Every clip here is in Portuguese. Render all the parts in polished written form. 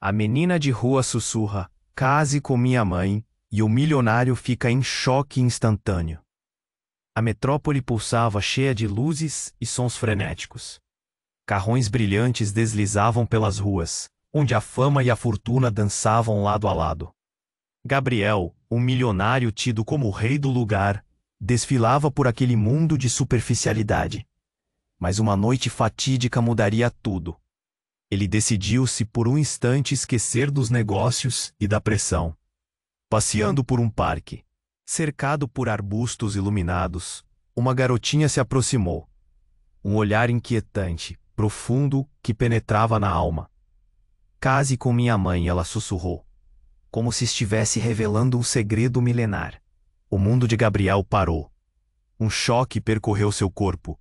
A menina de rua sussurra: "Case com minha mãe", e o milionário fica em choque instantâneo. A metrópole pulsava cheia de luzes e sons frenéticos. Carrões brilhantes deslizavam pelas ruas, onde a fama e a fortuna dançavam lado a lado. Gabriel, um milionário tido como o rei do lugar, desfilava por aquele mundo de superficialidade. Mas uma noite fatídica mudaria tudo. Ele decidiu-se por um instante esquecer dos negócios e da pressão. Passeando por um parque, cercado por arbustos iluminados, uma garotinha se aproximou. Um olhar inquietante, profundo, que penetrava na alma. "Case com minha mãe", ela sussurrou, como se estivesse revelando um segredo milenar. O mundo de Gabriel parou. Um choque percorreu seu corpo.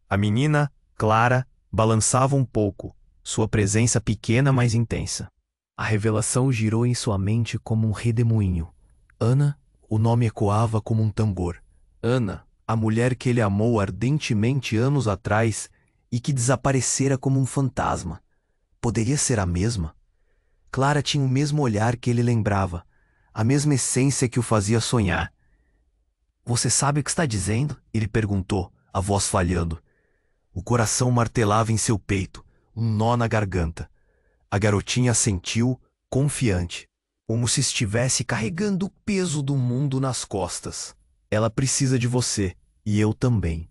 A menina, Clara, balançava um pouco, sua presença pequena, mas intensa. A revelação girou em sua mente como um redemoinho. Ana, o nome ecoava como um tambor. Ana, a mulher que ele amou ardentemente anos atrás e que desaparecera como um fantasma. Poderia ser a mesma? Clara tinha o mesmo olhar que ele lembrava, a mesma essência que o fazia sonhar. "Você sabe o que está dizendo?" ele perguntou, a voz falhando. O coração martelava em seu peito, um nó na garganta. A garotinha assentiu, confiante, como se estivesse carregando o peso do mundo nas costas. "Ela precisa de você, e eu também."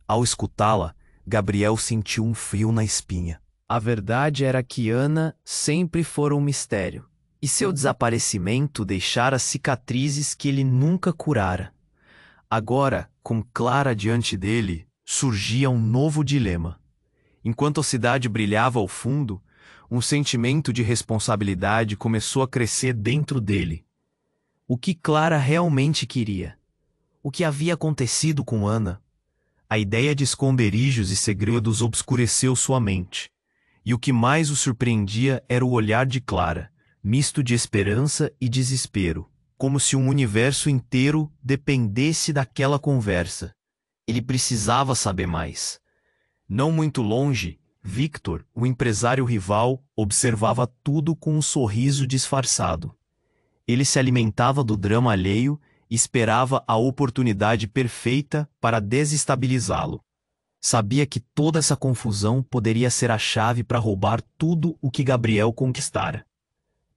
Ao escutá-la, Gabriel sentiu um frio na espinha. A verdade era que Ana sempre fora um mistério, e seu desaparecimento deixara cicatrizes que ele nunca curara. Agora, com Clara diante dele, surgia um novo dilema. Enquanto a cidade brilhava ao fundo, um sentimento de responsabilidade começou a crescer dentro dele. O que Clara realmente queria? O que havia acontecido com Ana? A ideia de esconderijos e segredos obscureceu sua mente. E o que mais o surpreendia era o olhar de Clara, misto de esperança e desespero, como se um universo inteiro dependesse daquela conversa. Ele precisava saber mais. Não muito longe, Victor, o empresário rival, observava tudo com um sorriso disfarçado. Ele se alimentava do drama alheio e esperava a oportunidade perfeita para desestabilizá-lo. Sabia que toda essa confusão poderia ser a chave para roubar tudo o que Gabriel conquistara.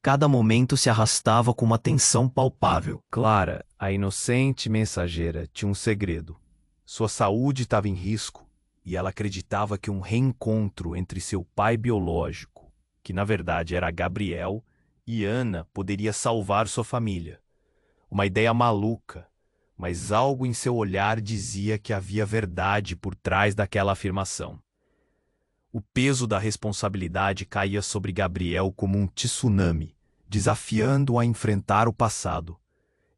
Cada momento se arrastava com uma tensão palpável. Clara, a inocente mensageira, tinha um segredo. Sua saúde estava em risco, e ela acreditava que um reencontro entre seu pai biológico, que na verdade era Gabriel, e Ana poderia salvar sua família. Uma ideia maluca, mas algo em seu olhar dizia que havia verdade por trás daquela afirmação. O peso da responsabilidade caía sobre Gabriel como um tsunami, desafiando-o a enfrentar o passado.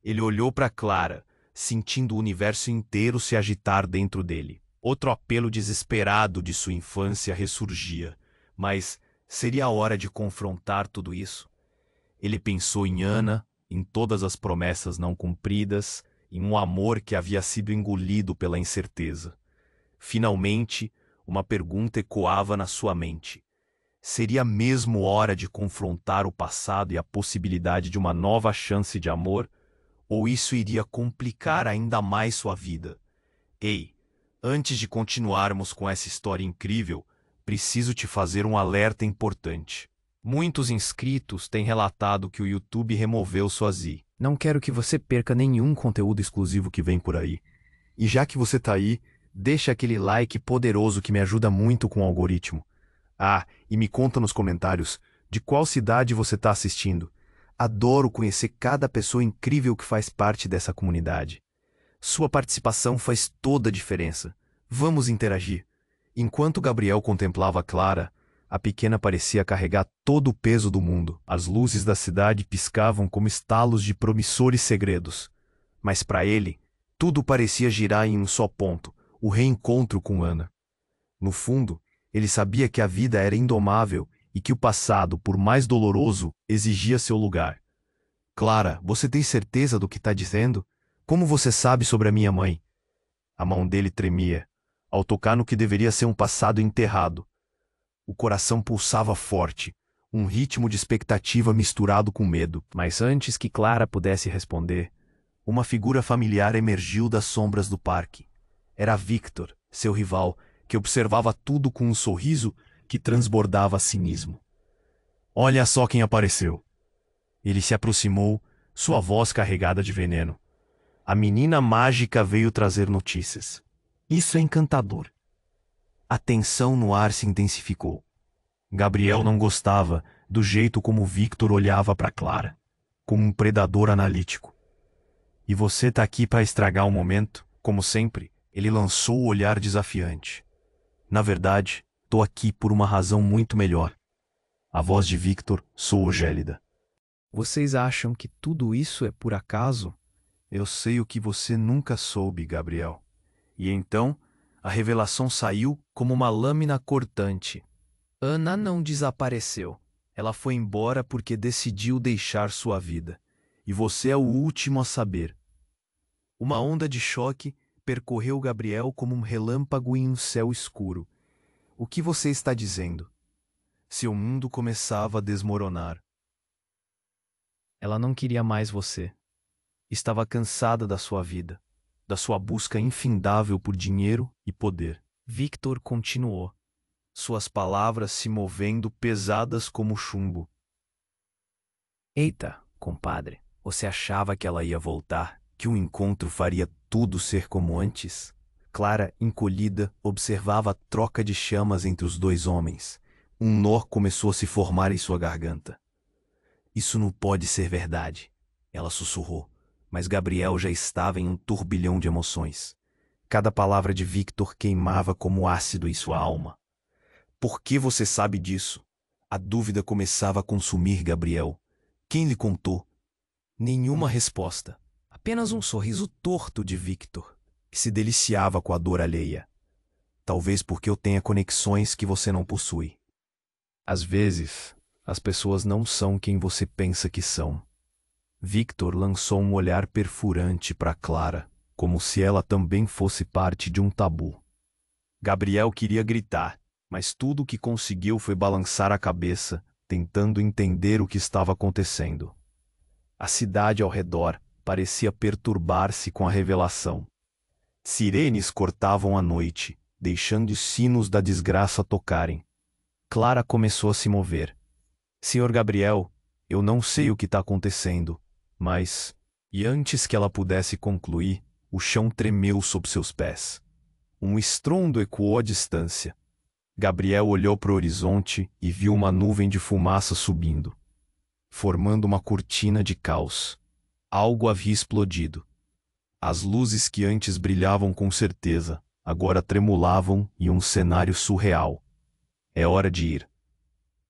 Ele olhou para Clara, sentindo o universo inteiro se agitar dentro dele. Outro apelo desesperado de sua infância ressurgia, mas seria a hora de confrontar tudo isso? Ele pensou em Ana, em todas as promessas não cumpridas, em um amor que havia sido engolido pela incerteza. Finalmente, uma pergunta ecoava na sua mente. Seria mesmo hora de confrontar o passado e a possibilidade de uma nova chance de amor? Ou isso iria complicar ainda mais sua vida? Ei, antes de continuarmos com essa história incrível, preciso te fazer um alerta importante. Muitos inscritos têm relatado que o YouTube removeu suas i. Não quero que você perca nenhum conteúdo exclusivo que vem por aí. E já que você tá aí, deixa aquele like poderoso que me ajuda muito com o algoritmo. Ah, e me conta nos comentários de qual cidade você tá assistindo. Adoro conhecer cada pessoa incrível que faz parte dessa comunidade. Sua participação faz toda a diferença. Vamos interagir. Enquanto Gabriel contemplava Clara, a pequena parecia carregar todo o peso do mundo. As luzes da cidade piscavam como estalos de promissores segredos. Mas para ele, tudo parecia girar em um só ponto, o reencontro com Ana. No fundo, ele sabia que a vida era indomável e que o passado, por mais doloroso, exigia seu lugar. "Clara, você tem certeza do que está dizendo? Como você sabe sobre a minha mãe?" A mão dele tremia, ao tocar no que deveria ser um passado enterrado. O coração pulsava forte, um ritmo de expectativa misturado com medo. Mas antes que Clara pudesse responder, uma figura familiar emergiu das sombras do parque. Era Victor, seu rival, que observava tudo com um sorriso que transbordava cinismo. Olha só quem apareceu. Ele se aproximou, sua voz carregada de veneno. A menina mágica veio trazer notícias. Isso é encantador. A tensão no ar se intensificou. Gabriel não gostava do jeito como Victor olhava para Clara, como um predador analítico. E você tá aqui para estragar o momento? Como sempre, ele lançou o olhar desafiante. Na verdade, tô aqui por uma razão muito melhor. A voz de Victor soou gélida. Vocês acham que tudo isso é por acaso? Eu sei o que você nunca soube, Gabriel. E então, a revelação saiu como uma lâmina cortante. Ana não desapareceu. Ela foi embora porque decidiu deixar sua vida. E você é o último a saber. Uma onda de choque percorreu Gabriel como um relâmpago em um céu escuro. O que você está dizendo? Seu mundo começava a desmoronar. Ela não queria mais você. Estava cansada da sua vida, da sua busca infindável por dinheiro e poder. Victor continuou, suas palavras se movendo pesadas como chumbo. Eita, compadre, você achava que ela ia voltar, que o encontro faria tudo ser como antes? Clara, encolhida, observava a troca de chamas entre os dois homens. Um nó começou a se formar em sua garganta. Isso não pode ser verdade, ela sussurrou, mas Gabriel já estava em um turbilhão de emoções. Cada palavra de Victor queimava como ácido em sua alma. Por que você sabe disso? A dúvida começava a consumir Gabriel. Quem lhe contou? Nenhuma resposta. Apenas um sorriso torto de Victor, que se deliciava com a dor alheia. Talvez porque eu tenha conexões que você não possui. Às vezes, as pessoas não são quem você pensa que são. Victor lançou um olhar perfurante para Clara, como se ela também fosse parte de um tabu. Gabriel queria gritar, mas tudo o que conseguiu foi balançar a cabeça, tentando entender o que estava acontecendo. A cidade ao redor parecia perturbar-se com a revelação. Sirenes cortavam a noite, deixando os sinos da desgraça tocarem. Clara começou a se mover. Senhor Gabriel, eu não sei o que está acontecendo, mas... E antes que ela pudesse concluir, o chão tremeu sob seus pés. Um estrondo ecoou à distância. Gabriel olhou para o horizonte e viu uma nuvem de fumaça subindo, formando uma cortina de caos. Algo havia explodido. As luzes que antes brilhavam com certeza, agora tremulavam em um cenário surreal. É hora de ir,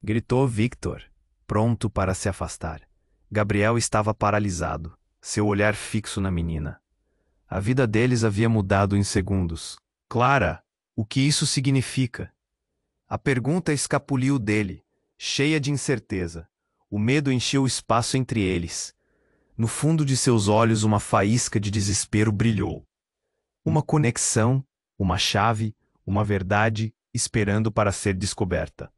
gritou Victor, pronto para se afastar. Gabriel estava paralisado, seu olhar fixo na menina. A vida deles havia mudado em segundos. Clara, o que isso significa? A pergunta escapuliu dele, cheia de incerteza. O medo encheu o espaço entre eles. No fundo de seus olhos uma faísca de desespero brilhou. Uma conexão, uma chave, uma verdade esperando para ser descoberta.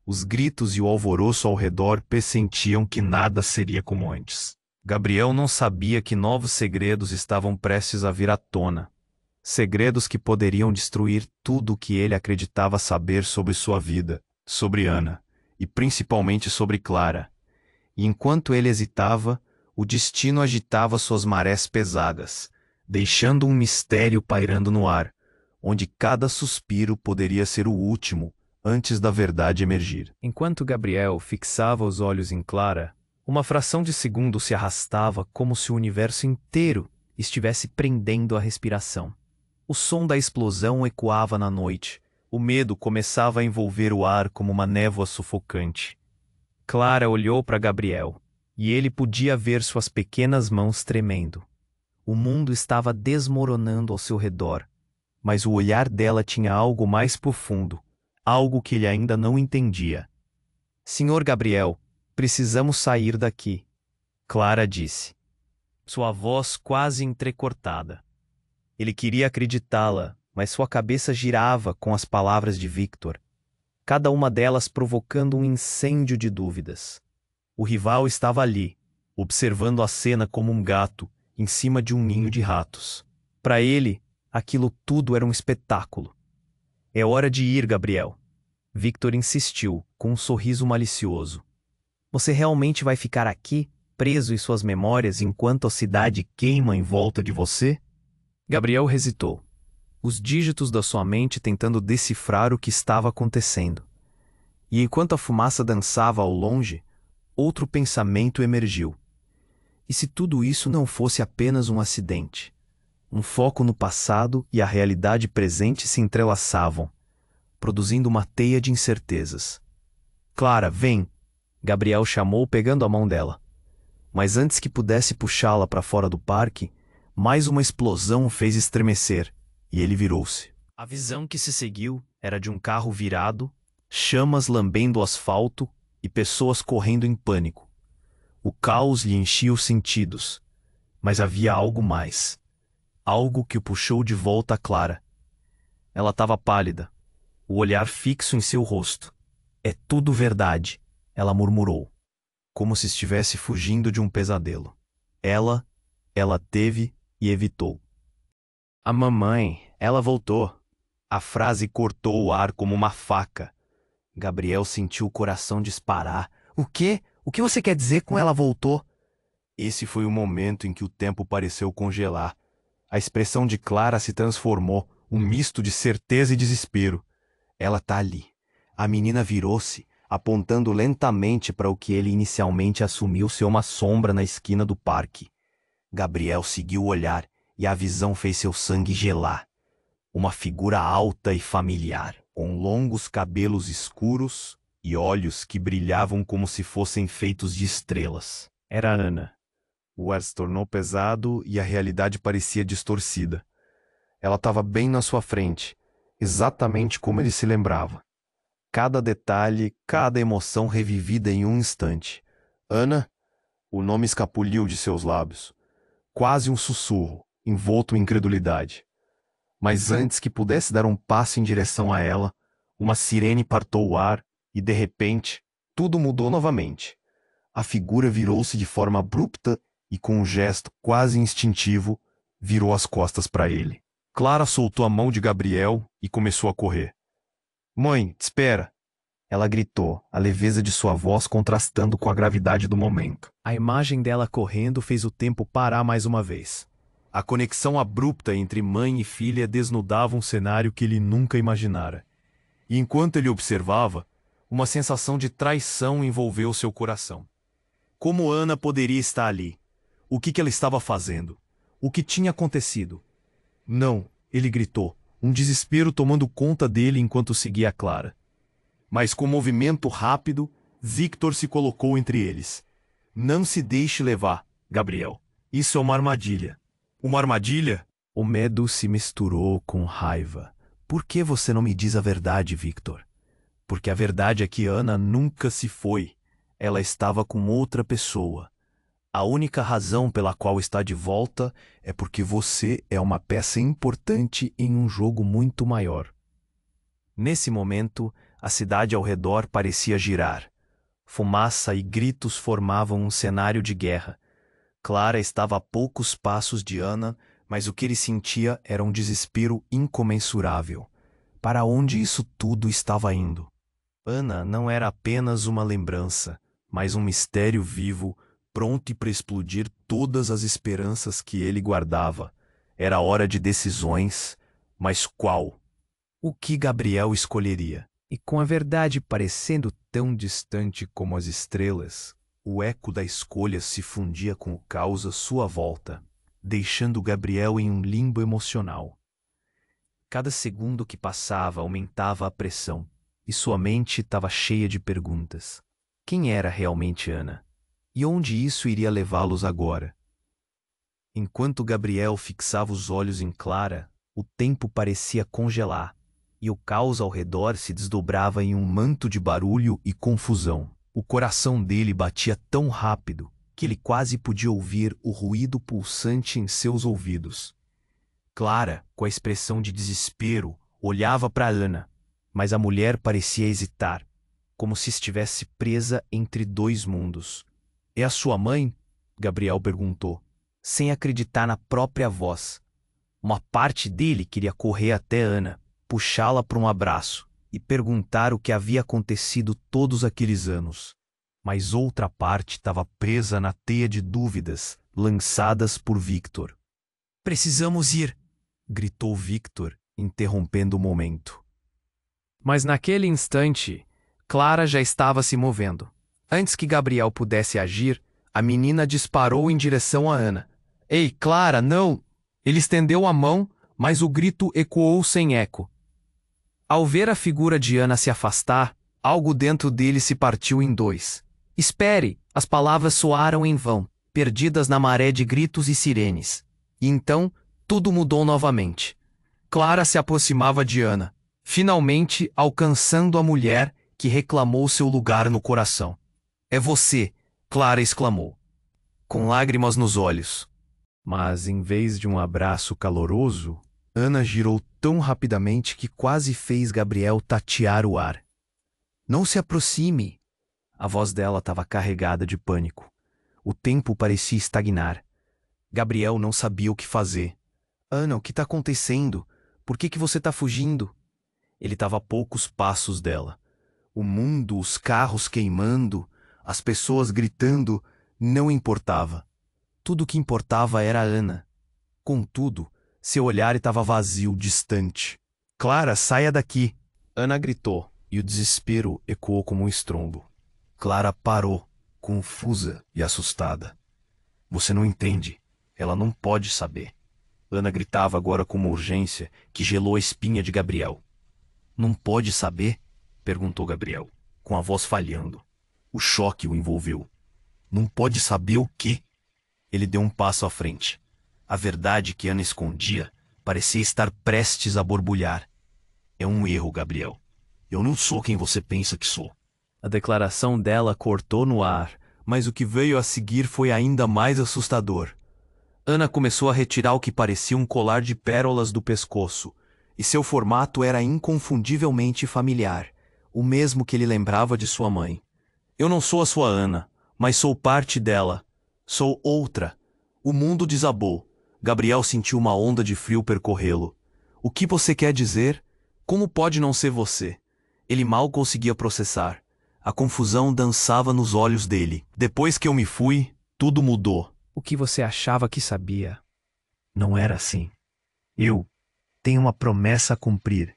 Os gritos e o alvoroço ao redor pressentiam que nada seria como antes. Gabriel não sabia que novos segredos estavam prestes a vir à tona. Segredos que poderiam destruir tudo o que ele acreditava saber sobre sua vida, sobre Ana, e principalmente sobre Clara. E enquanto ele hesitava, o destino agitava suas marés pesadas, deixando um mistério pairando no ar, onde cada suspiro poderia ser o último, antes da verdade emergir. Enquanto Gabriel fixava os olhos em Clara, uma fração de segundo se arrastava como se o universo inteiro estivesse prendendo a respiração. O som da explosão ecoava na noite. O medo começava a envolver o ar como uma névoa sufocante. Clara olhou para Gabriel, e ele podia ver suas pequenas mãos tremendo. O mundo estava desmoronando ao seu redor, mas o olhar dela tinha algo mais profundo, algo que ele ainda não entendia. Senhor Gabriel, precisamos sair daqui, Clara disse. Sua voz quase entrecortada. Ele queria acreditá-la, mas sua cabeça girava com as palavras de Victor. cada uma delas provocando um incêndio de dúvidas. O rival estava ali, observando a cena como um gato em cima de um ninho de ratos. Para ele, aquilo tudo era um espetáculo. É hora de ir, Gabriel. Victor insistiu, com um sorriso malicioso. Você realmente vai ficar aqui, preso em suas memórias, enquanto a cidade queima em volta de você? Gabriel hesitou, os dígitos da sua mente tentando decifrar o que estava acontecendo. E enquanto a fumaça dançava ao longe, outro pensamento emergiu. E se tudo isso não fosse apenas um acidente? Um foco no passado e a realidade presente se entrelaçavam, produzindo uma teia de incertezas. Clara, vem! Gabriel chamou pegando a mão dela. Mas antes que pudesse puxá-la para fora do parque, mais uma explosão o fez estremecer, e ele virou-se. A visão que se seguiu era de um carro virado, chamas lambendo o asfalto e pessoas correndo em pânico. O caos lhe enchia os sentidos, mas havia algo mais. Algo que o puxou de volta a Clara. Ela estava pálida, o olhar fixo em seu rosto. É tudo verdade, ela murmurou, como se estivesse fugindo de um pesadelo. Ela teve e evitou. A mamãe, ela voltou. A frase cortou o ar como uma faca. Gabriel sentiu o coração disparar. O quê? O que você quer dizer com ela voltou? Esse foi o momento em que o tempo pareceu congelar. A expressão de Clara se transformou, um misto de certeza e desespero. Ela tá ali. A menina virou-se, apontando lentamente para o que ele inicialmente assumiu ser uma sombra na esquina do parque. Gabriel seguiu o olhar e a visão fez seu sangue gelar. Uma figura alta e familiar, com longos cabelos escuros e olhos que brilhavam como se fossem feitos de estrelas. Era Ana. O ar se tornou pesado e a realidade parecia distorcida. Ela estava bem na sua frente, exatamente como ele se lembrava. Cada detalhe, cada emoção revivida em um instante. Ana, o nome escapuliu de seus lábios. Quase um sussurro, envolto em incredulidade. Mas antes que pudesse dar um passo em direção a ela, uma sirene partou o ar e, de repente, tudo mudou novamente. A figura virou-se de forma abrupta e, com um gesto quase instintivo, virou as costas para ele. Clara soltou a mão de Gabriel e começou a correr. Mãe, espera! Ela gritou, a leveza de sua voz contrastando com a gravidade do momento. A imagem dela correndo fez o tempo parar mais uma vez. A conexão abrupta entre mãe e filha desnudava um cenário que ele nunca imaginara. E enquanto ele observava, uma sensação de traição envolveu seu coração. Como Ana poderia estar ali? O que ela estava fazendo? O que tinha acontecido? Não, ele gritou, um desespero tomando conta dele enquanto seguia a Clara. Mas com um movimento rápido, Victor se colocou entre eles. Não se deixe levar, Gabriel. Isso é uma armadilha. Uma armadilha? O medo se misturou com raiva. Por que você não me diz a verdade, Victor? Porque a verdade é que Ana nunca se foi. Ela estava com outra pessoa. A única razão pela qual está de volta é porque você é uma peça importante em um jogo muito maior. Nesse momento, a cidade ao redor parecia girar. Fumaça e gritos formavam um cenário de guerra. Clara estava a poucos passos de Ana, mas o que ele sentia era um desespero incomensurável. Para onde isso tudo estava indo? Ana não era apenas uma lembrança, mas um mistério vivo, pronto para explodir todas as esperanças que ele guardava. Era hora de decisões, mas qual? O que Gabriel escolheria? E com a verdade parecendo tão distante como as estrelas, o eco da escolha se fundia com o caos à sua volta, deixando Gabriel em um limbo emocional. Cada segundo que passava aumentava a pressão, e sua mente estava cheia de perguntas. Quem era realmente Ana? E onde isso iria levá-los agora? Enquanto Gabriel fixava os olhos em Clara, o tempo parecia congelar, e o caos ao redor se desdobrava em um manto de barulho e confusão. O coração dele batia tão rápido que ele quase podia ouvir o ruído pulsante em seus ouvidos. Clara, com a expressão de desespero, olhava para Ana. Mas a mulher parecia hesitar, como se estivesse presa entre dois mundos. É a sua mãe? Gabriel perguntou, sem acreditar na própria voz. Uma parte dele queria correr até Ana, puxá-la para um abraço e perguntar o que havia acontecido todos aqueles anos. Mas outra parte estava presa na teia de dúvidas lançadas por Victor. Precisamos ir, gritou Victor, interrompendo o momento. Mas naquele instante, Clara já estava se movendo. Antes que Gabriel pudesse agir, a menina disparou em direção a Ana. Ei, Clara, não! Ele estendeu a mão, mas o grito ecoou sem eco. Ao ver a figura de Ana se afastar, algo dentro dele se partiu em dois. Espere! As palavras soaram em vão, perdidas na maré de gritos e sirenes. E então, tudo mudou novamente. Clara se aproximava de Ana, finalmente alcançando a mulher que reclamou seu lugar no coração. É você! Clara exclamou, com lágrimas nos olhos. Mas, em vez de um abraço caloroso, Ana girou tão rapidamente que quase fez Gabriel tatear o ar. Não se aproxime! A voz dela estava carregada de pânico. O tempo parecia estagnar. Gabriel não sabia o que fazer. Ana, o que está acontecendo? Por que você está fugindo? Ele estava a poucos passos dela. O mundo, os carros queimando, as pessoas gritando, não importava. Tudo o que importava era a Ana. Contudo, seu olhar estava vazio, distante. Clara, saia daqui! Ana gritou, e o desespero ecoou como um estrondo. Clara parou, confusa e assustada. Você não entende. Ela não pode saber. Ana gritava agora com uma urgência que gelou a espinha de Gabriel. Não pode saber? Perguntou Gabriel, com a voz falhando. O choque o envolveu. Não pode saber o quê? Ele deu um passo à frente. A verdade que Ana escondia parecia estar prestes a borbulhar. É um erro, Gabriel. Eu não sou quem você pensa que sou. A declaração dela cortou no ar, mas o que veio a seguir foi ainda mais assustador. Ana começou a retirar o que parecia um colar de pérolas do pescoço, e seu formato era inconfundivelmente familiar, o mesmo que ele lembrava de sua mãe. Eu não sou a sua Ana, mas sou parte dela. Sou outra. O mundo desabou. Gabriel sentiu uma onda de frio percorrê-lo. O que você quer dizer? Como pode não ser você? Ele mal conseguia processar. A confusão dançava nos olhos dele. Depois que eu me fui, tudo mudou. O que você achava que sabia? Não era assim. Eu tenho uma promessa a cumprir.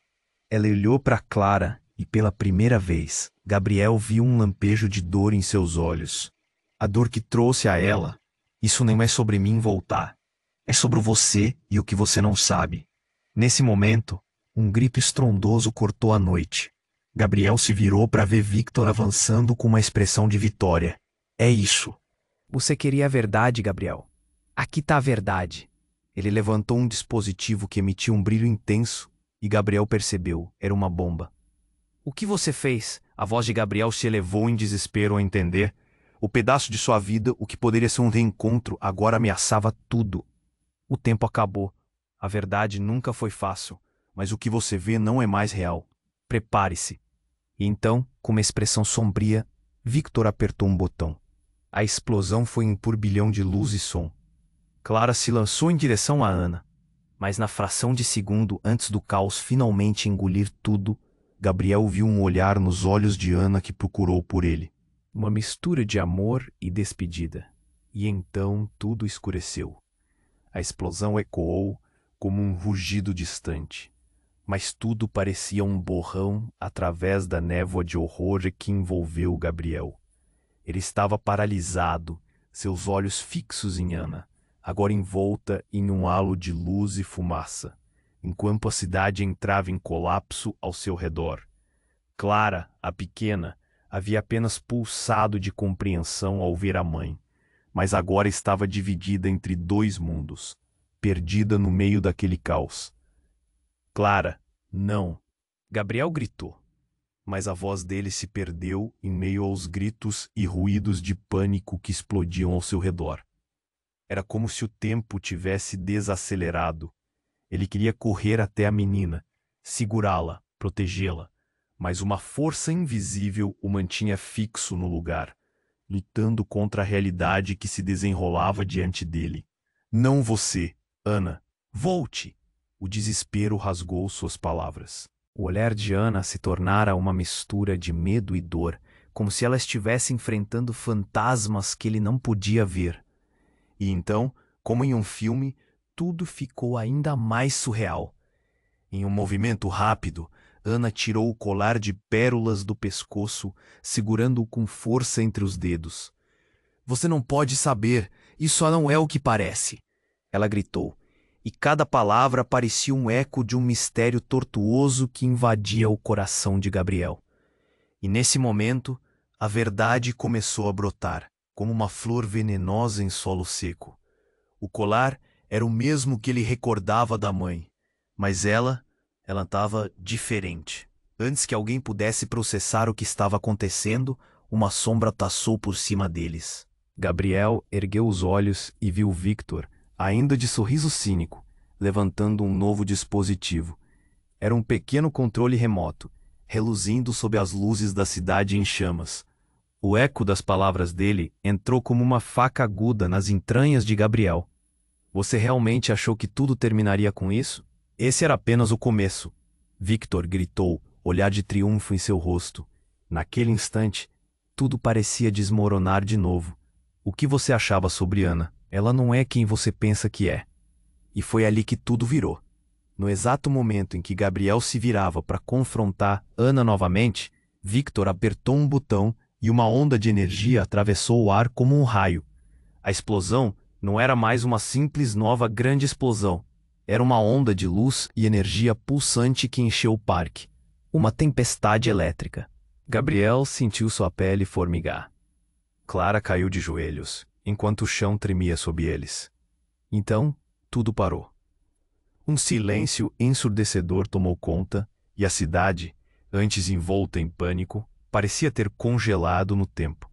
Ela olhou para Clara e, pela primeira vez, Gabriel viu um lampejo de dor em seus olhos. A dor que trouxe a ela. Isso não é sobre mim voltar. É sobre você e o que você não sabe. Nesse momento, um grito estrondoso cortou a noite. Gabriel se virou para ver Victor avançando com uma expressão de vitória. É isso. Você queria a verdade, Gabriel. Aqui está a verdade. Ele levantou um dispositivo que emitia um brilho intenso e Gabriel percebeu, era uma bomba. O que você fez? A voz de Gabriel se elevou em desespero ao entender. O pedaço de sua vida, o que poderia ser um reencontro, agora ameaçava tudo. O tempo acabou. A verdade nunca foi fácil, mas o que você vê não é mais real. Prepare-se. E então, com uma expressão sombria, Victor apertou um botão. A explosão foi um turbilhão de luz e som. Clara se lançou em direção a Ana, mas na fração de segundo antes do caos finalmente engolir tudo, Gabriel viu um olhar nos olhos de Ana que procurou por ele. Uma mistura de amor e despedida. E então tudo escureceu. A explosão ecoou como um rugido distante. Mas tudo parecia um borrão através da névoa de horror que envolveu Gabriel. Ele estava paralisado, seus olhos fixos em Ana, agora envolta em um halo de luz e fumaça, enquanto a cidade entrava em colapso ao seu redor. Clara, a pequena, havia apenas pulsado de compreensão ao ver a mãe, mas agora estava dividida entre dois mundos, perdida no meio daquele caos. Clara, não! Gabriel gritou, mas a voz dele se perdeu em meio aos gritos e ruídos de pânico que explodiam ao seu redor. Era como se o tempo tivesse desacelerado. Ele queria correr até a menina, segurá-la, protegê-la, mas uma força invisível o mantinha fixo no lugar, lutando contra a realidade que se desenrolava diante dele. Não você, Ana. Volte! O desespero rasgou suas palavras. O olhar de Ana se tornara uma mistura de medo e dor, como se ela estivesse enfrentando fantasmas que ele não podia ver. E então, como em um filme, tudo ficou ainda mais surreal. Em um movimento rápido, Ana tirou o colar de pérolas do pescoço, segurando-o com força entre os dedos. Você não pode saber, isso só não é o que parece, ela gritou, e cada palavra parecia um eco de um mistério tortuoso que invadia o coração de Gabriel. E nesse momento, a verdade começou a brotar, como uma flor venenosa em solo seco. O colar era o mesmo que ele recordava da mãe, mas ela estava diferente. Antes que alguém pudesse processar o que estava acontecendo, uma sombra taçou por cima deles. Gabriel ergueu os olhos e viu Victor, ainda de sorriso cínico, levantando um novo dispositivo. Era um pequeno controle remoto, reluzindo sob as luzes da cidade em chamas. O eco das palavras dele entrou como uma faca aguda nas entranhas de Gabriel. Você realmente achou que tudo terminaria com isso? Esse era apenas o começo. Victor gritou, olhar de triunfo em seu rosto. Naquele instante, tudo parecia desmoronar de novo. O que você achava sobre Ana? Ela não é quem você pensa que é. E foi ali que tudo virou. No exato momento em que Gabriel se virava para confrontar Ana novamente, Victor apertou um botão e uma onda de energia atravessou o ar como um raio. A explosão não era mais uma simples nova grande explosão. Era uma onda de luz e energia pulsante que encheu o parque. Uma tempestade elétrica. Gabriel sentiu sua pele formigar. Clara caiu de joelhos, enquanto o chão tremia sob eles. Então, tudo parou. Um silêncio ensurdecedor tomou conta, e a cidade, antes envolta em pânico, parecia ter congelado no tempo.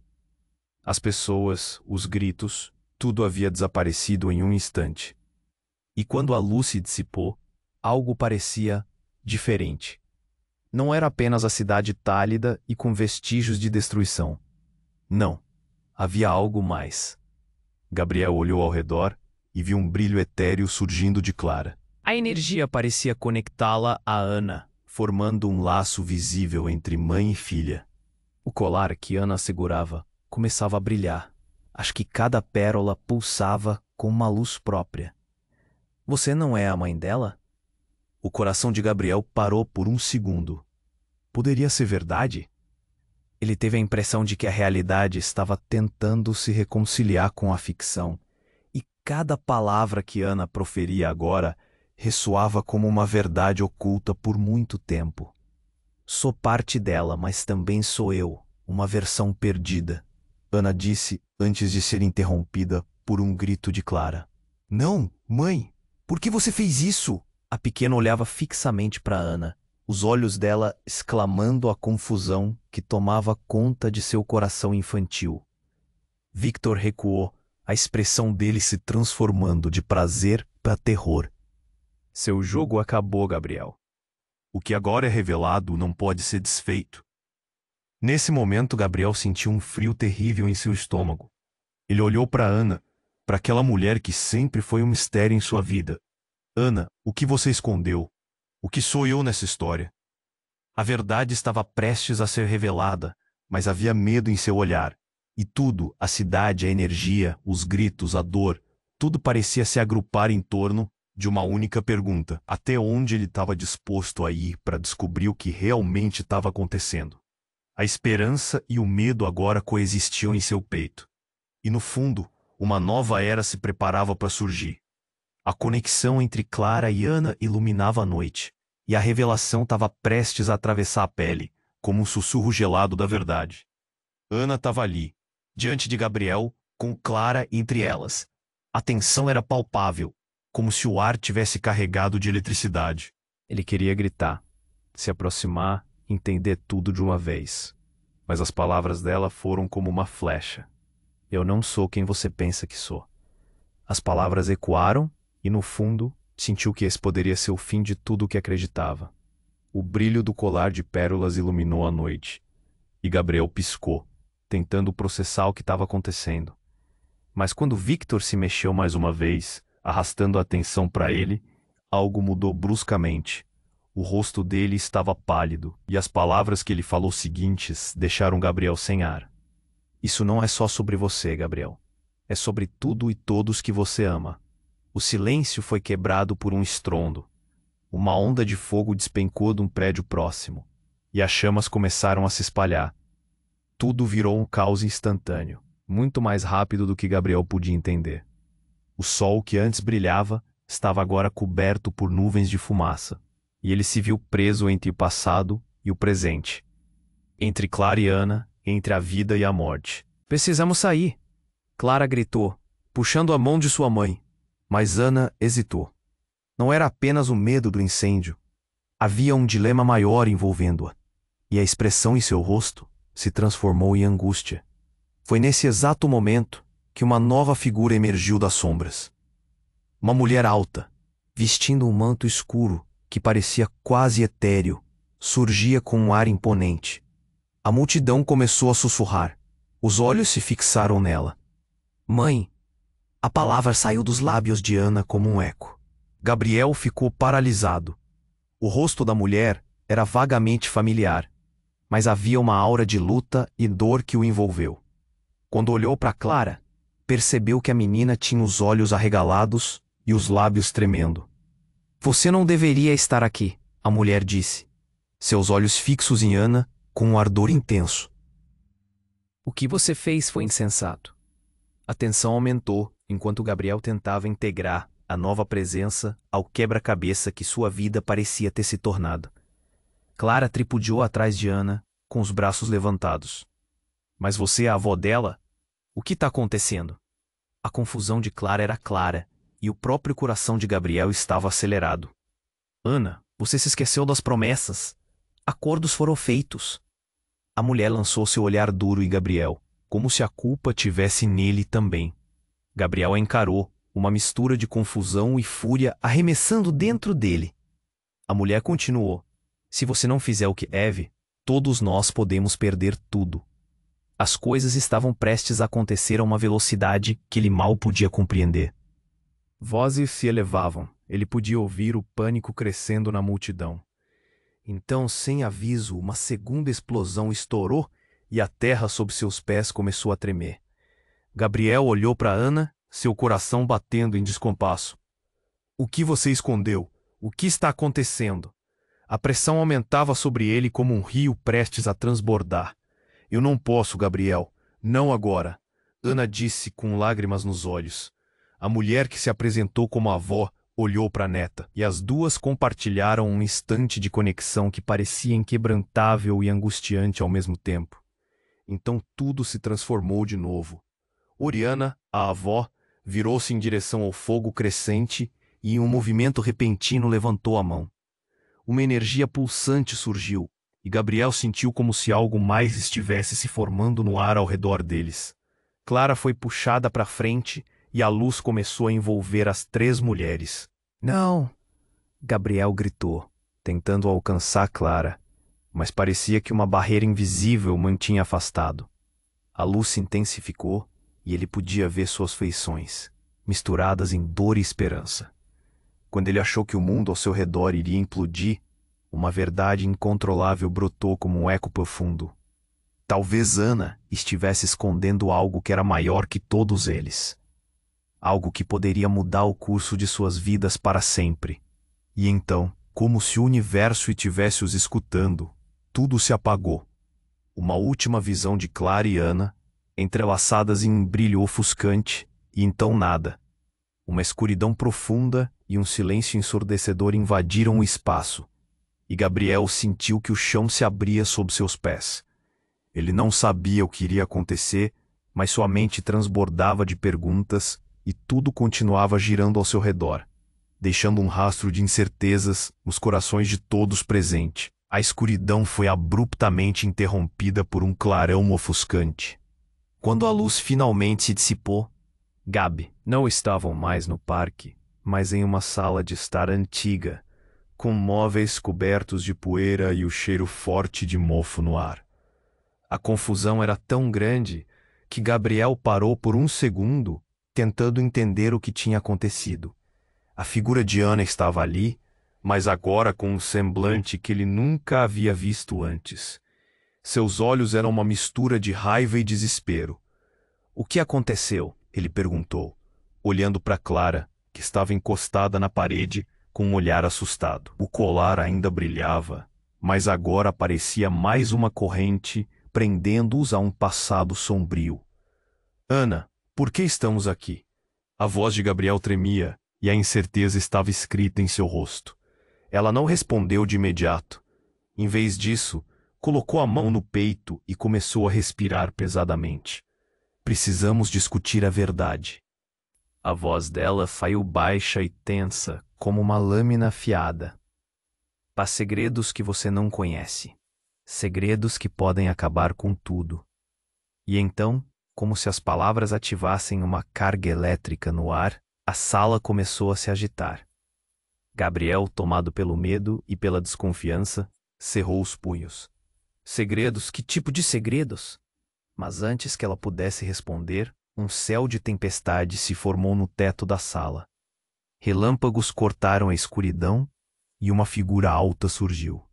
As pessoas, os gritos, tudo havia desaparecido em um instante. E quando a luz se dissipou, algo parecia diferente. Não era apenas a cidade tálida e com vestígios de destruição. Não, havia algo mais. Gabriel olhou ao redor e viu um brilho etéreo surgindo de Clara. A energia parecia conectá-la a Ana, formando um laço visível entre mãe e filha. O colar que Ana segurava começava a brilhar. Acho que cada pérola pulsava com uma luz própria. Você não é a mãe dela? O coração de Gabriel parou por um segundo. Poderia ser verdade? Ele teve a impressão de que a realidade estava tentando se reconciliar com a ficção, e cada palavra que Ana proferia agora ressoava como uma verdade oculta por muito tempo. Sou parte dela, mas também sou eu, uma versão perdida, Ana disse antes de ser interrompida por um grito de Clara. Não, mãe! Por que você fez isso? A pequena olhava fixamente para Ana, os olhos dela exclamando a confusão que tomava conta de seu coração infantil. Victor recuou, a expressão dele se transformando de prazer para terror. Seu jogo acabou, Gabriel. O que agora é revelado não pode ser desfeito. Nesse momento, Gabriel sentiu um frio terrível em seu estômago. Ele olhou para Ana, para aquela mulher que sempre foi um mistério em sua vida. Ana, o que você escondeu? O que sou eu nessa história? A verdade estava prestes a ser revelada, mas havia medo em seu olhar. E tudo, a cidade, a energia, os gritos, a dor, tudo parecia se agrupar em torno de uma única pergunta: até onde ele estava disposto a ir para descobrir o que realmente estava acontecendo? A esperança e o medo agora coexistiam em seu peito. E no fundo, uma nova era se preparava para surgir. A conexão entre Clara e Ana iluminava a noite, e a revelação estava prestes a atravessar a pele, como um sussurro gelado da verdade. Ana estava ali, diante de Gabriel, com Clara entre elas. A tensão era palpável, como se o ar tivesse carregado de eletricidade. Ele queria gritar, se aproximar, entender tudo de uma vez. Mas as palavras dela foram como uma flecha. Eu não sou quem você pensa que sou. As palavras ecoaram e, no fundo, sentiu que esse poderia ser o fim de tudo o que acreditava. O brilho do colar de pérolas iluminou a noite, e Gabriel piscou, tentando processar o que estava acontecendo. Mas quando Victor se mexeu mais uma vez, arrastando a atenção para ele, algo mudou bruscamente. O rosto dele estava pálido, e as palavras que ele falou seguintes deixaram Gabriel sem ar. Isso não é só sobre você, Gabriel. É sobre tudo e todos que você ama. O silêncio foi quebrado por um estrondo. Uma onda de fogo despencou de um prédio próximo, e as chamas começaram a se espalhar. Tudo virou um caos instantâneo, muito mais rápido do que Gabriel podia entender. O sol que antes brilhava estava agora coberto por nuvens de fumaça, e ele se viu preso entre o passado e o presente. Entre Clara e Ana, entre a vida e a morte. Precisamos sair, Clara gritou, puxando a mão de sua mãe, mas Ana hesitou. Não era apenas o medo do incêndio. Havia um dilema maior envolvendo-a, e a expressão em seu rosto se transformou em angústia. Foi nesse exato momento que uma nova figura emergiu das sombras. Uma mulher alta, vestindo um manto escuro que parecia quase etéreo, surgia com um ar imponente. A multidão começou a sussurrar. Os olhos se fixaram nela. Mãe! A palavra saiu dos lábios de Ana como um eco. Gabriel ficou paralisado. O rosto da mulher era vagamente familiar, mas havia uma aura de luta e dor que o envolveu. Quando olhou para Clara, percebeu que a menina tinha os olhos arregalados e os lábios tremendo. Você não deveria estar aqui, a mulher disse, seus olhos fixos em Ana com um ardor intenso. O que você fez foi insensato. A tensão aumentou enquanto Gabriel tentava integrar a nova presença ao quebra-cabeça que sua vida parecia ter se tornado. Clara tripudiou atrás de Ana, com os braços levantados. Mas você é a avó dela? O que está acontecendo? A confusão de Clara era clara, e o próprio coração de Gabriel estava acelerado. Ana, você se esqueceu das promessas. Acordos foram feitos. A mulher lançou seu olhar duro em Gabriel, como se a culpa tivesse nele também. Gabriel a encarou, uma mistura de confusão e fúria arremessando dentro dele. A mulher continuou. Se você não fizer o que deve, todos nós podemos perder tudo. As coisas estavam prestes a acontecer a uma velocidade que ele mal podia compreender. Vozes se elevavam. Ele podia ouvir o pânico crescendo na multidão. Então, sem aviso, uma segunda explosão estourou e a terra sob seus pés começou a tremer. Gabriel olhou para Ana, seu coração batendo em descompasso. O que você escondeu? O que está acontecendo? A pressão aumentava sobre ele como um rio prestes a transbordar. Eu não posso, Gabriel. Não agora. Ana disse com lágrimas nos olhos. A mulher que se apresentou como avó olhou para a neta, e as duas compartilharam um instante de conexão que parecia inquebrantável e angustiante ao mesmo tempo. Então tudo se transformou de novo. Oriana, a avó, virou-se em direção ao fogo crescente e, em um movimento repentino, levantou a mão. Uma energia pulsante surgiu, e Gabriel sentiu como se algo mais estivesse se formando no ar ao redor deles. Clara foi puxada para frente e a luz começou a envolver as três mulheres. Não! Gabriel gritou, tentando alcançar Clara, mas parecia que uma barreira invisível o mantinha afastado. A luz se intensificou e ele podia ver suas feições, misturadas em dor e esperança. Quando ele achou que o mundo ao seu redor iria implodir, uma verdade incontrolável brotou como um eco profundo. Talvez Ana estivesse escondendo algo que era maior que todos eles. Algo que poderia mudar o curso de suas vidas para sempre. E então, como se o universo estivesse os escutando, tudo se apagou. Uma última visão de Clara e Ana, entrelaçadas em um brilho ofuscante, e então nada. Uma escuridão profunda e um silêncio ensurdecedor invadiram o espaço, e Gabriel sentiu que o chão se abria sob seus pés. Ele não sabia o que iria acontecer, mas sua mente transbordava de perguntas e tudo continuava girando ao seu redor, deixando um rastro de incertezas nos corações de todos presentes. A escuridão foi abruptamente interrompida por um clarão ofuscante. Quando a luz finalmente se dissipou, Gabi não estavam mais no parque, mas em uma sala de estar antiga, com móveis cobertos de poeira e o cheiro forte de mofo no ar. A confusão era tão grande que Gabriel parou por um segundo, tentando entender o que tinha acontecido. A figura de Ana estava ali, mas agora com um semblante que ele nunca havia visto antes. Seus olhos eram uma mistura de raiva e desespero. "O que aconteceu?" ele perguntou, olhando para Clara, que estava encostada na parede, com um olhar assustado. O colar ainda brilhava, mas agora parecia mais uma corrente prendendo-os a um passado sombrio. "Ana, por que estamos aqui?" A voz de Gabriel tremia e a incerteza estava escrita em seu rosto. Ela não respondeu de imediato. Em vez disso, colocou a mão no peito e começou a respirar pesadamente. "Precisamos discutir a verdade." A voz dela saiu baixa e tensa, como uma lâmina afiada. "Há segredos que você não conhece. Segredos que podem acabar com tudo." E então, como se as palavras ativassem uma carga elétrica no ar, a sala começou a se agitar. Gabriel, tomado pelo medo e pela desconfiança, cerrou os punhos. "Segredos? Que tipo de segredos?" Mas antes que ela pudesse responder, um céu de tempestade se formou no teto da sala. Relâmpagos cortaram a escuridão e uma figura alta surgiu,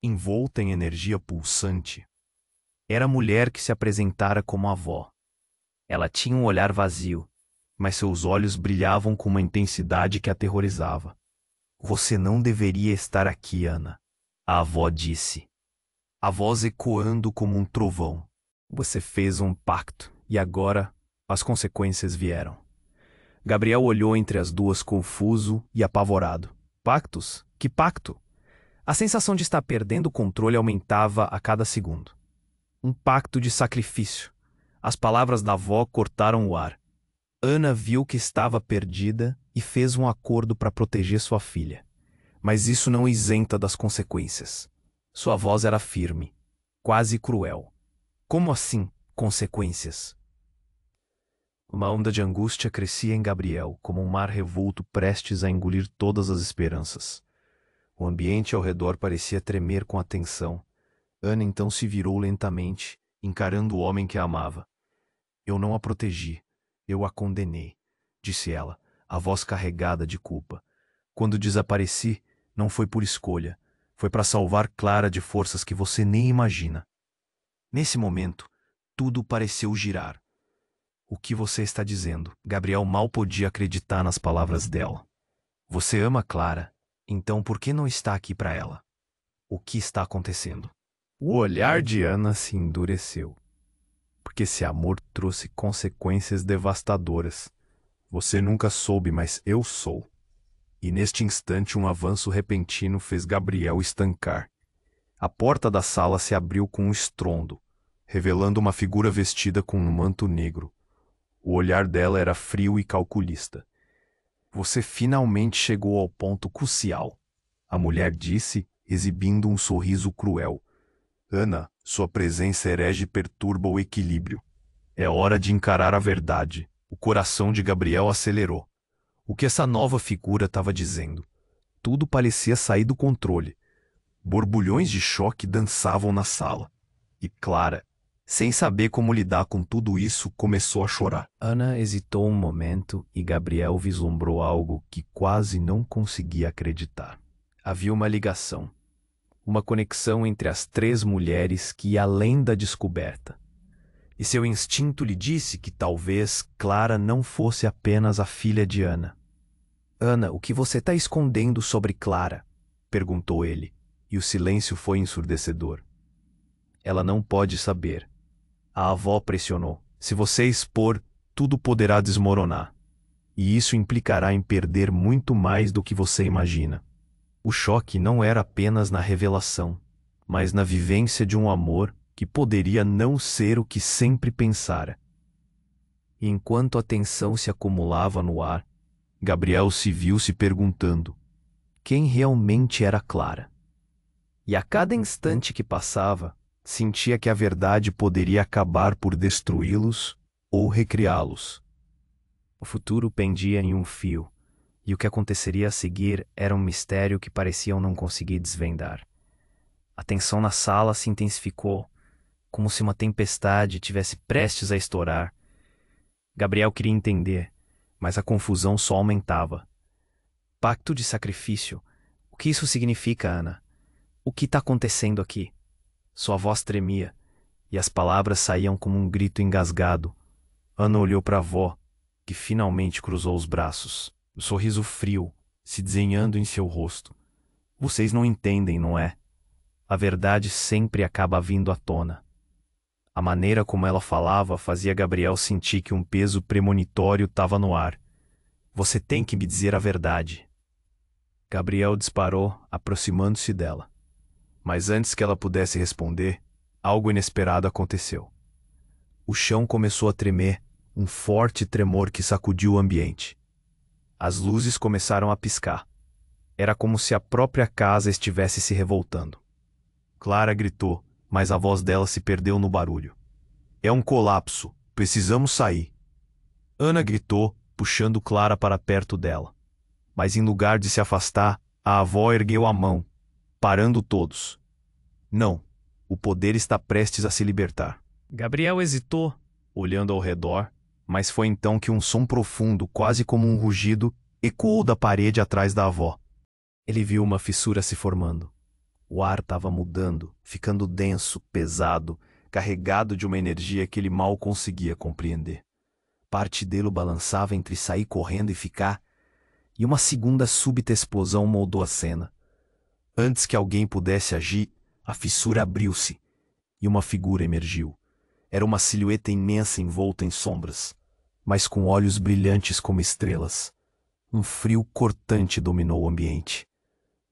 envolta em energia pulsante. Era a mulher que se apresentara como avó. Ela tinha um olhar vazio, mas seus olhos brilhavam com uma intensidade que aterrorizava. "Você não deveria estar aqui, Ana," a avó disse, a voz ecoando como um trovão. "Você fez um pacto e agora as consequências vieram." Gabriel olhou entre as duas confuso e apavorado. "Pactos? Que pacto?" A sensação de estar perdendo o controle aumentava a cada segundo. "Um pacto de sacrifício." As palavras da avó cortaram o ar. Ana viu que estava perdida e fez um acordo para proteger sua filha. Mas isso não isenta das consequências. Sua voz era firme, quase cruel. "Como assim, consequências?" Uma onda de angústia crescia em Gabriel, como um mar revolto prestes a engolir todas as esperanças. O ambiente ao redor parecia tremer com a tensão. Ana então se virou lentamente, encarando o homem que a amava. "Eu não a protegi, eu a condenei," disse ela, a voz carregada de culpa. "Quando desapareci, não foi por escolha, foi para salvar Clara de forças que você nem imagina." Nesse momento, tudo pareceu girar. "O que você está dizendo?" Gabriel mal podia acreditar nas palavras dela. "Você ama Clara, então por que não está aqui para ela? O que está acontecendo?" O olhar de Ana se endureceu. "Porque esse amor trouxe consequências devastadoras. Você nunca soube, mas eu sou." E neste instante um avanço repentino fez Gabriel estancar. A porta da sala se abriu com um estrondo, revelando uma figura vestida com um manto negro. O olhar dela era frio e calculista. "Você finalmente chegou ao ponto crucial," a mulher disse, exibindo um sorriso cruel. "Ana, sua presença herege e perturba o equilíbrio. É hora de encarar a verdade." O coração de Gabriel acelerou. O que essa nova figura estava dizendo? Tudo parecia sair do controle. Borbulhões de choque dançavam na sala. E Clara, sem saber como lidar com tudo isso, começou a chorar. Ana hesitou um momento e Gabriel vislumbrou algo que quase não conseguia acreditar. Havia uma ligação. Uma conexão entre as três mulheres que ia além da descoberta. E seu instinto lhe disse que talvez Clara não fosse apenas a filha de Ana. "Ana, o que você está escondendo sobre Clara?" perguntou ele, e o silêncio foi ensurdecedor. "Ela não pode saber." A avó pressionou. "Se você expor, tudo poderá desmoronar. E isso implicará em perder muito mais do que você imagina." O choque não era apenas na revelação, mas na vivência de um amor que poderia não ser o que sempre pensara. E enquanto a tensão se acumulava no ar, Gabriel se viu se perguntando quem realmente era Clara. E a cada instante que passava, sentia que a verdade poderia acabar por destruí-los ou recriá-los. O futuro pendia em um fio, E o que aconteceria a seguir era um mistério que pareciam não conseguir desvendar. A tensão na sala se intensificou, como se uma tempestade tivesse prestes a estourar. Gabriel queria entender, mas a confusão só aumentava. Pacto de sacrifício? O que isso significa, Ana? O que está acontecendo aqui? Sua voz tremia, e as palavras saíam como um grito engasgado. Ana olhou para a avó, que finalmente cruzou os braços, o sorriso frio se desenhando em seu rosto. Vocês não entendem, não é? A verdade sempre acaba vindo à tona. A maneira como ela falava fazia Gabriel sentir que um peso premonitório estava no ar. Você tem que me dizer a verdade. Gabriel disparou, aproximando-se dela. Mas antes que ela pudesse responder, algo inesperado aconteceu. O chão começou a tremer, um forte tremor que sacudiu o ambiente. As luzes começaram a piscar. Era como se a própria casa estivesse se revoltando. Clara gritou, mas a voz dela se perdeu no barulho. É um colapso. Precisamos sair. Ana gritou, puxando Clara para perto dela. Mas em lugar de se afastar, a avó ergueu a mão, parando todos. Não. O poder está prestes a se libertar. Gabriel hesitou, olhando ao redor, mas foi então que um som profundo, quase como um rugido, ecoou da parede atrás da avó. Ele viu uma fissura se formando. O ar estava mudando, ficando denso, pesado, carregado de uma energia que ele mal conseguia compreender. Parte dele o balançava entre sair correndo e ficar, e uma segunda súbita explosão moldou a cena. Antes que alguém pudesse agir, a fissura abriu-se, e uma figura emergiu. Era uma silhueta imensa envolta em sombras, mas com olhos brilhantes como estrelas. Um frio cortante dominou o ambiente.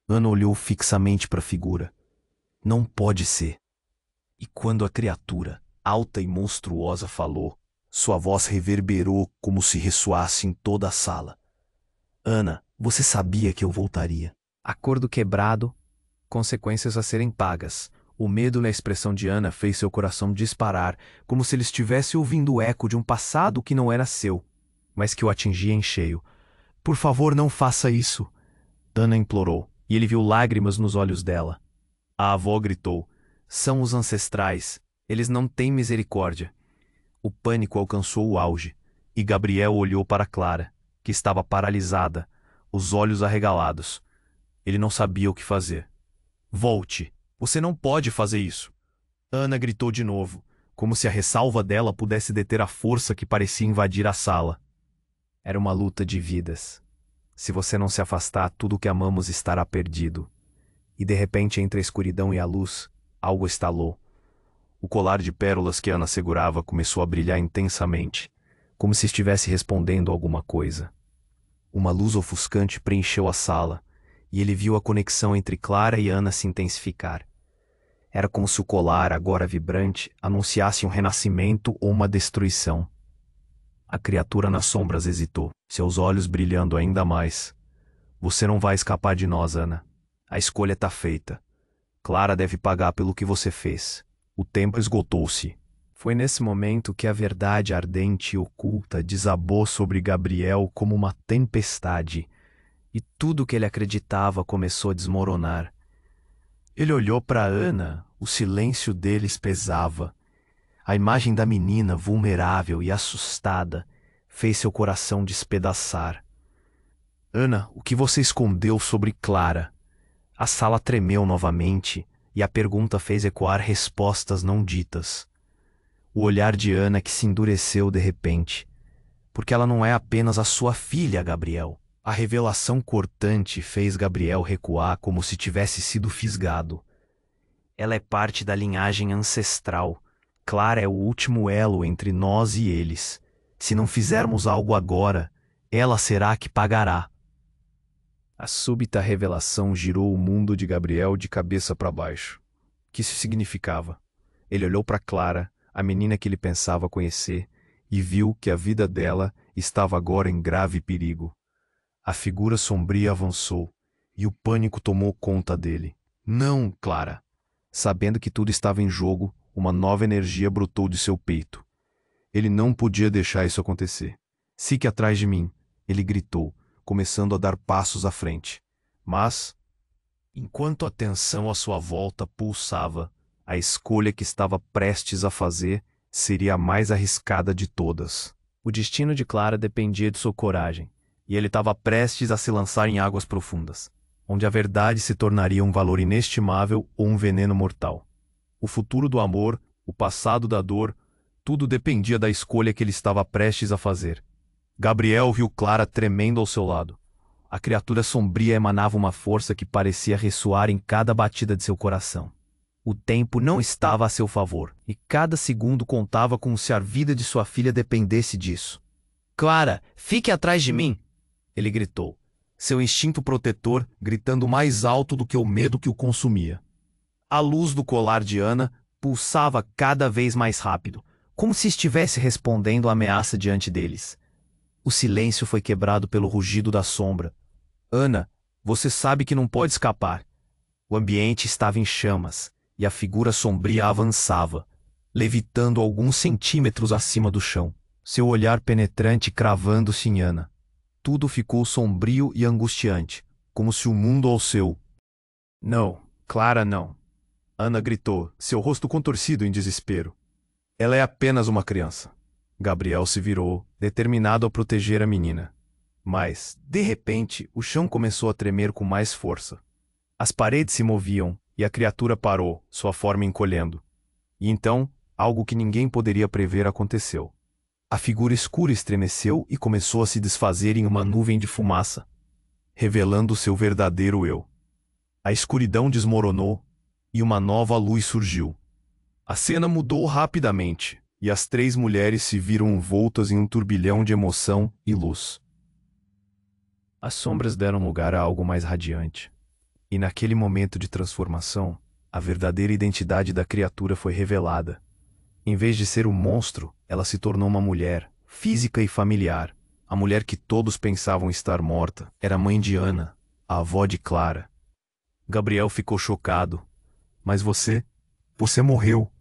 Ana olhou fixamente para a figura. Não pode ser. E quando a criatura, alta e monstruosa, falou, sua voz reverberou como se ressoasse em toda a sala. Ana, você sabia que eu voltaria. Acordo quebrado, consequências a serem pagas. O medo na expressão de Ana fez seu coração disparar, como se ele estivesse ouvindo o eco de um passado que não era seu, mas que o atingia em cheio. Por favor, não faça isso. Ana implorou, e ele viu lágrimas nos olhos dela. A avó gritou. São os ancestrais. Eles não têm misericórdia. O pânico alcançou o auge, e Gabriel olhou para Clara, que estava paralisada, os olhos arregalados. Ele não sabia o que fazer. Volte. Você não pode fazer isso. Ana gritou de novo, como se a ressalva dela pudesse deter a força que parecia invadir a sala. Era uma luta de vidas. Se você não se afastar, tudo o que amamos estará perdido. E de repente, entre a escuridão e a luz, algo estalou. O colar de pérolas que Ana segurava começou a brilhar intensamente, como se estivesse respondendo a alguma coisa. Uma luz ofuscante preencheu a sala, e ele viu a conexão entre Clara e Ana se intensificar. Era como se o colar, agora vibrante, anunciasse um renascimento ou uma destruição. A criatura nas sombras hesitou, seus olhos brilhando ainda mais. Você não vai escapar de nós, Ana. A escolha está feita. Clara deve pagar pelo que você fez. O tempo esgotou-se. Foi nesse momento que a verdade ardente e oculta desabou sobre Gabriel como uma tempestade, e tudo que ele acreditava começou a desmoronar. Ele olhou para Ana, o silêncio deles pesava. A imagem da menina, vulnerável e assustada, fez seu coração despedaçar. Ana, o que você escondeu sobre Clara? A sala tremeu novamente, e a pergunta fez ecoar respostas não ditas. O olhar de Ana que se endureceu de repente, porque ela não é apenas a sua filha, Gabriel. A revelação cortante fez Gabriel recuar como se tivesse sido fisgado. Ela é parte da linhagem ancestral. Clara é o último elo entre nós e eles. Se não fizermos algo agora, ela será a que pagará. A súbita revelação girou o mundo de Gabriel de cabeça para baixo. O que isso significava? Ele olhou para Clara, a menina que ele pensava conhecer, e viu que a vida dela estava agora em grave perigo. A figura sombria avançou, e o pânico tomou conta dele. Não, Clara! Sabendo que tudo estava em jogo, uma nova energia brotou de seu peito. Ele não podia deixar isso acontecer. Fique atrás de mim, ele gritou, começando a dar passos à frente. Mas, enquanto a tensão à sua volta pulsava, a escolha que estava prestes a fazer seria a mais arriscada de todas. O destino de Clara dependia de sua coragem, e ele estava prestes a se lançar em águas profundas, onde a verdade se tornaria um valor inestimável ou um veneno mortal. O futuro do amor, o passado da dor, tudo dependia da escolha que ele estava prestes a fazer. Gabriel viu Clara tremendo ao seu lado. A criatura sombria emanava uma força que parecia ressoar em cada batida de seu coração. O tempo não estava a seu favor, e cada segundo contava como se a vida de sua filha dependesse disso. "Clara, fique atrás de mim!" ele gritou, seu instinto protetor gritando mais alto do que o medo que o consumia. A luz do colar de Ana pulsava cada vez mais rápido, como se estivesse respondendo à ameaça diante deles. O silêncio foi quebrado pelo rugido da sombra. "Ana, você sabe que não pode escapar." O ambiente estava em chamas, e a figura sombria avançava, levitando alguns centímetros acima do chão, seu olhar penetrante cravando-se em Ana. Tudo ficou sombrio e angustiante, como se o mundo ao seu... "Não, Clara, não!" Ana gritou, seu rosto contorcido em desespero. "Ela é apenas uma criança." Gabriel se virou, determinado a proteger a menina. Mas, de repente, o chão começou a tremer com mais força. As paredes se moviam, e a criatura parou, sua forma encolhendo. E então, algo que ninguém poderia prever aconteceu. A figura escura estremeceu e começou a se desfazer em uma nuvem de fumaça, revelando seu verdadeiro eu. A escuridão desmoronou, e uma nova luz surgiu. A cena mudou rapidamente, e as três mulheres se viram envoltas em um turbilhão de emoção e luz. As sombras deram lugar a algo mais radiante. E naquele momento de transformação, a verdadeira identidade da criatura foi revelada. Em vez de ser um monstro, ela se tornou uma mulher, física e familiar. A mulher que todos pensavam estar morta era a mãe de Ana, a avó de Clara. Gabriel ficou chocado. "Mas você morreu."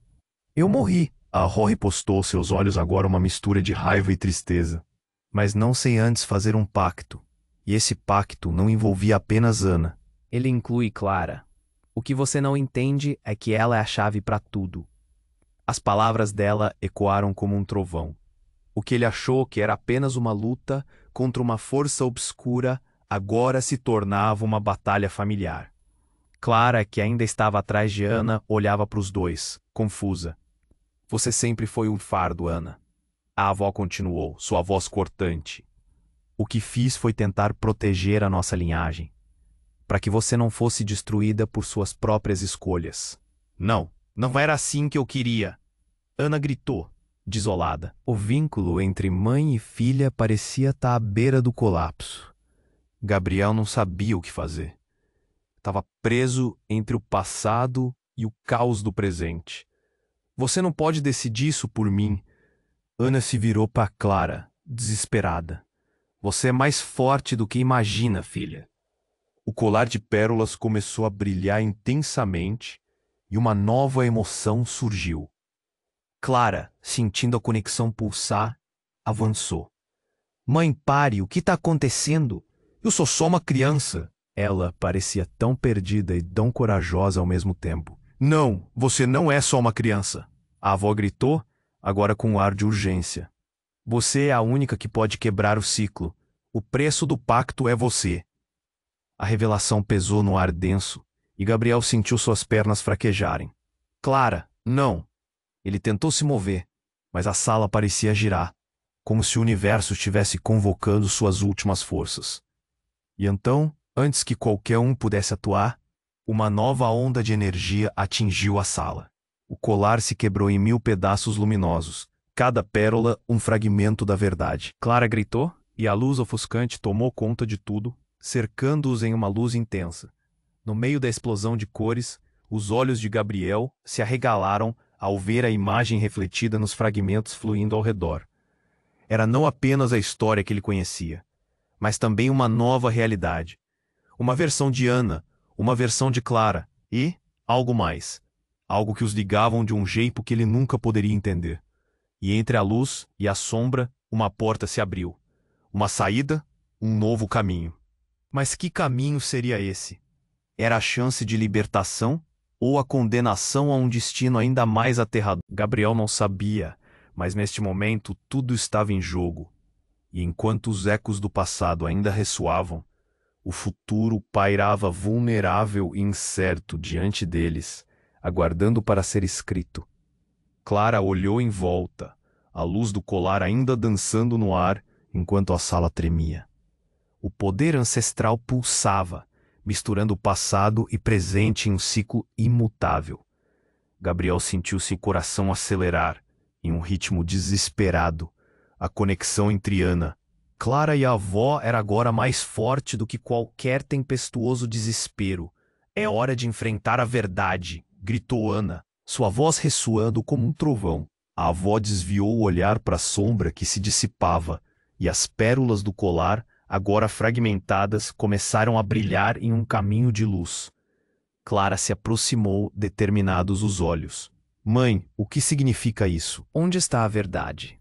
"Eu morri." A avó repostou, seus olhos agora uma mistura de raiva e tristeza. "Mas não sem antes fazer um pacto. E esse pacto não envolvia apenas Ana. Ele inclui Clara. O que você não entende é que ela é a chave para tudo." As palavras dela ecoaram como um trovão. O que ele achou que era apenas uma luta contra uma força obscura agora se tornava uma batalha familiar. Clara, que ainda estava atrás de Ana, olhava para os dois, confusa. "Você sempre foi um fardo, Ana." A avó continuou, sua voz cortante. "O que fiz foi tentar proteger a nossa linhagem, para que você não fosse destruída por suas próprias escolhas." Não era assim que eu queria." Ana gritou, desolada. O vínculo entre mãe e filha parecia estar à beira do colapso. Gabriel não sabia o que fazer. Estava preso entre o passado e o caos do presente. "Você não pode decidir isso por mim." Ana se virou para Clara, desesperada. "Você é mais forte do que imagina, filha." O colar de pérolas começou a brilhar intensamente e uma nova emoção surgiu. Clara, sentindo a conexão pulsar, avançou. "Mãe, pare, o que está acontecendo? Eu sou só uma criança." Ela parecia tão perdida e tão corajosa ao mesmo tempo. "Não, você não é só uma criança." A avó gritou, agora com um ar de urgência. "Você é a única que pode quebrar o ciclo. O preço do pacto é você." A revelação pesou no ar denso, e Gabriel sentiu suas pernas fraquejarem. "Clara, não." Ele tentou se mover, mas a sala parecia girar, como se o universo estivesse convocando suas últimas forças. E então, antes que qualquer um pudesse atuar, uma nova onda de energia atingiu a sala. O colar se quebrou em 1000 pedaços luminosos, cada pérola um fragmento da verdade. Clara gritou, e a luz ofuscante tomou conta de tudo, cercando-os em uma luz intensa. No meio da explosão de cores, os olhos de Gabriel se arregalaram ao ver a imagem refletida nos fragmentos fluindo ao redor. Era não apenas a história que ele conhecia, mas também uma nova realidade. Uma versão de Ana, uma versão de Clara e algo mais. Algo que os ligavam de um jeito que ele nunca poderia entender. E entre a luz e a sombra, uma porta se abriu. Uma saída, Um novo caminho. Mas que caminho seria esse? Era a chance de libertação ou a condenação a um destino ainda mais aterrador? Gabriel não sabia, mas neste momento tudo estava em jogo. E enquanto os ecos do passado ainda ressoavam, o futuro pairava vulnerável e incerto diante deles, aguardando para ser escrito. Clara olhou em volta, a luz do colar ainda dançando no ar enquanto a sala tremia. O poder ancestral pulsava, misturando passado e presente em um ciclo imutável. Gabriel sentiu seu coração acelerar, em um ritmo desesperado. A conexão entre Ana, Clara e a avó era agora mais forte do que qualquer tempestuoso desespero. É hora de enfrentar a verdade, gritou Ana, sua voz ressoando como um trovão. A avó desviou o olhar para a sombra que se dissipava, e as pérolas do colar, agora fragmentadas, começaram a brilhar em um caminho de luz. Clara se aproximou, determinados os olhos. Mãe, o que significa isso? Onde está a verdade?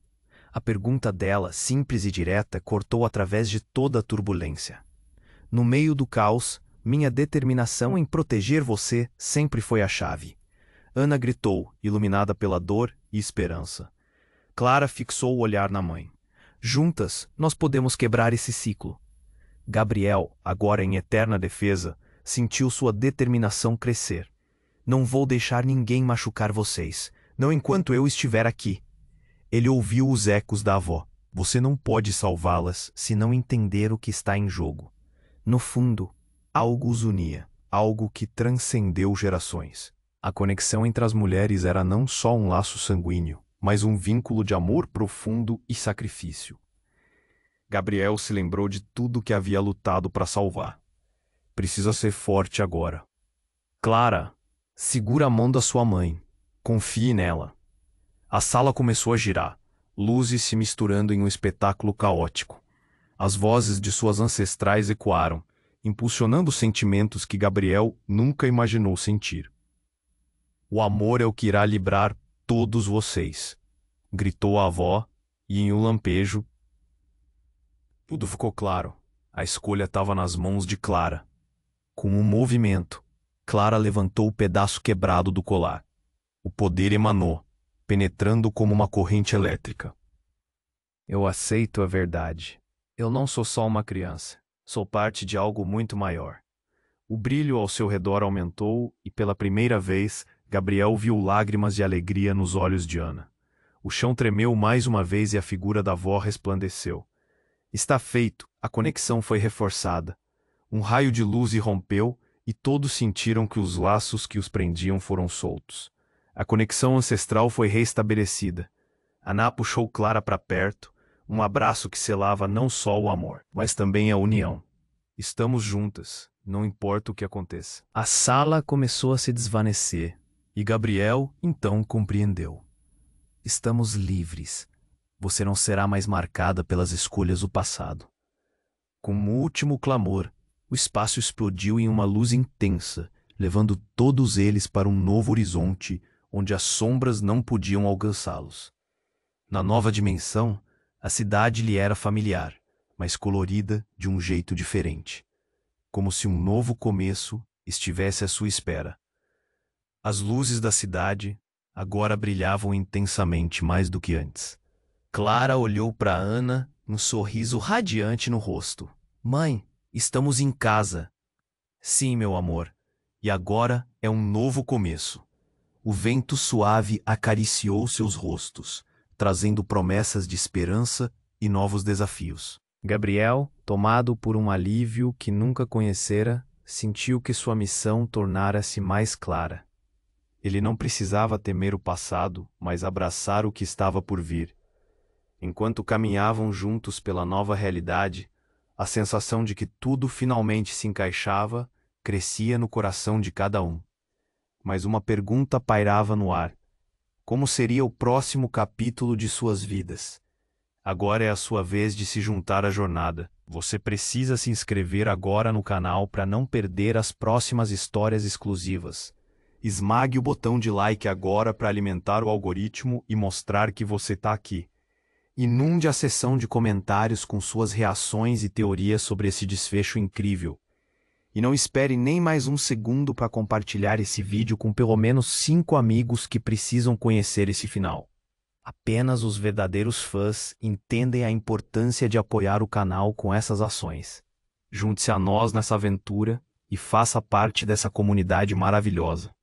A pergunta dela, simples e direta, cortou através de toda a turbulência. No meio do caos, minha determinação em proteger você sempre foi a chave. Ana gritou, iluminada pela dor e esperança. Clara fixou o olhar na mãe. Juntas, nós podemos quebrar esse ciclo. Gabriel, agora em eterna defesa, sentiu sua determinação crescer. Não vou deixar ninguém machucar vocês, não enquanto eu estiver aqui. Ele ouviu os ecos da avó. Você não pode salvá-las se não entender o que está em jogo. No fundo, algo os unia, algo que transcendeu gerações. A conexão entre as mulheres era não só um laço sanguíneo, mas um vínculo de amor profundo e sacrifício. Gabriel se lembrou de tudo que havia lutado para salvar. Precisa ser forte agora. Clara, segura a mão da sua mãe. Confie nela. A sala começou a girar, luzes se misturando em um espetáculo caótico. As vozes de suas ancestrais ecoaram, impulsionando sentimentos que Gabriel nunca imaginou sentir. O amor é o que irá livrar todos vocês, gritou a avó, e em um lampejo, tudo ficou claro. A escolha estava nas mãos de Clara. Com um movimento, Clara levantou o pedaço quebrado do colar. O poder emanou, penetrando como uma corrente elétrica. Eu aceito a verdade. Eu não sou só uma criança. Sou parte de algo muito maior. O brilho ao seu redor aumentou e, pela primeira vez, Gabriel viu lágrimas de alegria nos olhos de Ana. O chão tremeu mais uma vez e a figura da avó resplandeceu. Está feito, a conexão foi reforçada. Um raio de luz irrompeu e todos sentiram que os laços que os prendiam foram soltos. A conexão ancestral foi reestabelecida. Aná puxou Clara para perto, um abraço que selava não só o amor, mas também a união. Estamos juntas, não importa o que aconteça. A sala começou a se desvanecer, e Gabriel então compreendeu. Estamos livres. Você não será mais marcada pelas escolhas do passado. Com um último clamor, o espaço explodiu em uma luz intensa, levando todos eles para um novo horizonte, onde as sombras não podiam alcançá-los. Na nova dimensão, a cidade lhe era familiar, mas colorida de um jeito diferente, como se um novo começo estivesse à sua espera. As luzes da cidade agora brilhavam intensamente mais do que antes. Clara olhou para Ana, um sorriso radiante no rosto. Mãe, estamos em casa. Sim, meu amor, e agora é um novo começo. O vento suave acariciou seus rostos, trazendo promessas de esperança e novos desafios. Gabriel, tomado por um alívio que nunca conhecera, sentiu que sua missão tornara-se mais clara. Ele não precisava temer o passado, mas abraçar o que estava por vir. Enquanto caminhavam juntos pela nova realidade, a sensação de que tudo finalmente se encaixava crescia no coração de cada um. Mas uma pergunta pairava no ar. Como seria o próximo capítulo de suas vidas? Agora é a sua vez de se juntar à jornada. Você precisa se inscrever agora no canal para não perder as próximas histórias exclusivas. Esmague o botão de like agora para alimentar o algoritmo e mostrar que você está aqui. Inunde a seção de comentários com suas reações e teorias sobre esse desfecho incrível. E não espere nem mais um segundo para compartilhar esse vídeo com pelo menos 5 amigos que precisam conhecer esse final. Apenas os verdadeiros fãs entendem a importância de apoiar o canal com essas ações. Junte-se a nós nessa aventura e faça parte dessa comunidade maravilhosa.